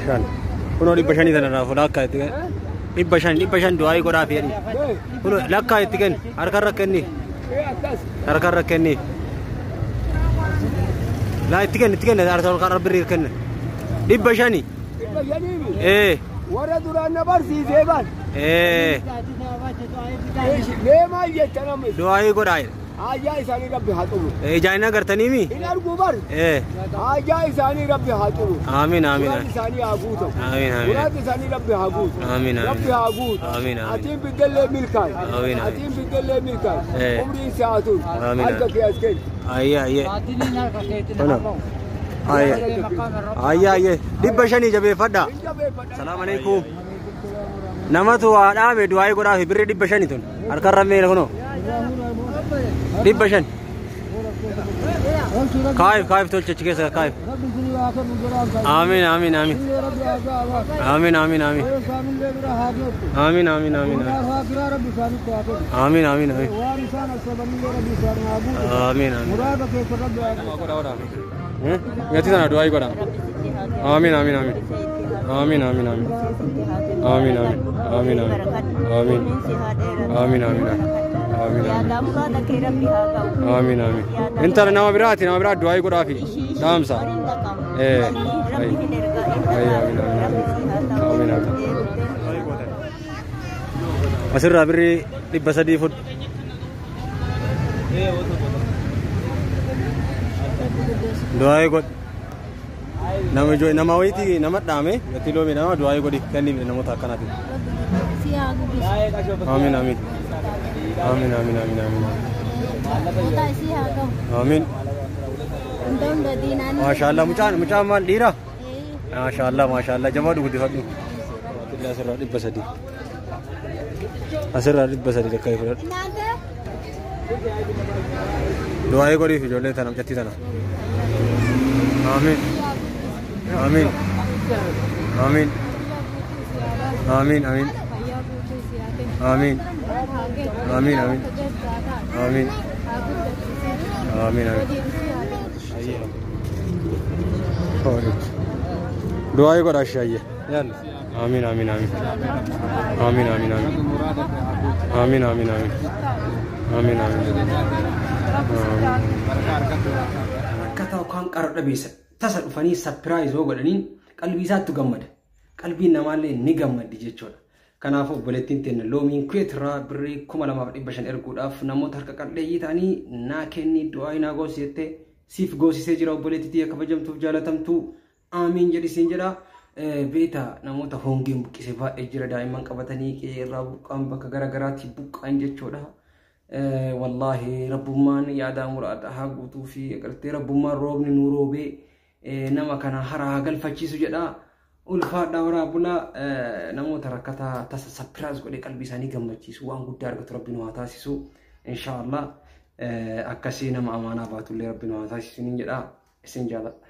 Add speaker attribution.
Speaker 1: شان كنوا لي بشاني ثنا فلا كايتين لي بشان دعائي كورا فيني كنوا لا كايتين أركار ركني لا تكن أركار بري ركني لي بشاني إيه
Speaker 2: ورا دوران برسي زيبان
Speaker 1: إيه
Speaker 2: ليه ما يجتنام
Speaker 1: دعائي كورا
Speaker 2: آجا إساني ربي حاتمو
Speaker 1: جاينا करतनी मी
Speaker 2: إن أرجوبر آجا إساني ربي حاتمو
Speaker 1: آمين آمين
Speaker 2: إساني عبوده
Speaker 1: آمين آمين
Speaker 2: ولاد إساني ربي عبود
Speaker 1: آمين
Speaker 2: ربي عبود
Speaker 1: آمين
Speaker 2: أتيم بدل ملكان
Speaker 1: آمين
Speaker 2: أتيم بدل ملكان عمري ساعتون
Speaker 1: آمين
Speaker 2: أنت في أسكن
Speaker 1: آيه دبشاني جبه فدا السلام عليكم نمتو آدم دعائي كورا في بري دبشاني تون أركار رمي لكنو دبشان كايف تول تشكي سا كايف آمين آمين آمين آمين آمين آمين آمين آمين آمين آمين آمين آمين آمين ياتي تنا دعائي كورا آمين آمين آمين آمين آمين آمين آمين آمين آمين آمين آمين آمين آمين آمين أنت لنا برات دعائي كورا في نعم سا إيه آمين آمين آمين أسر رابري لبسدي فود دعائي كود nama jo nama witi nama dame yatilo me nama doa ko di kanni me nama takana ti amin amin amin amin amin amin amin masyaallah mucaan mal dira masyaallah jama du hadu Allah sirra dibasadi asirra dibasadi dekai fulat doa ko di jole tanam jatti tanam amin آمين آمين آمين آمين آمين آمين آمين آمين آمين آمين دعائي को राशियाँ यार آمين آمين آمين آمين آمين آمين آمين آمين آمين آمين kata kan karut bisa tasa dhufanii surprise oo godhaniin qalbii isaatti gammada qalbiin namaallee ni gammadi jechuudha kanaaf obboleettiin teenya loomiin kuweetirraa birrii 2500 erguudhaaf namoota harka qalleeyyii ta'anii naa kenni du'aa naa goosiste siif goosisee jira obboleettii kabajamtuuf jaalatamtu aamiin jedhisiin jedha beeta namoota hongeen buqqisee baay'ee jira daa'imman qabatanii qeerraa buqqaan bakka garagaraatti buqqaan jechuudha wallahi rabbummaan yaada muraada haa guutuu fi agartee rabbummaan roobni nu roobee nama kana haraa galfachiisu jedha ulfaadha waraabula namoota rakkataa tasa surprise godhee qalbii isaanii gammachiisu waan guddaa argatu rabbiin waa taasisu inshallah akkasii nama amaanaa baatullee rabbiin waa taasisu jedha isin jaalladha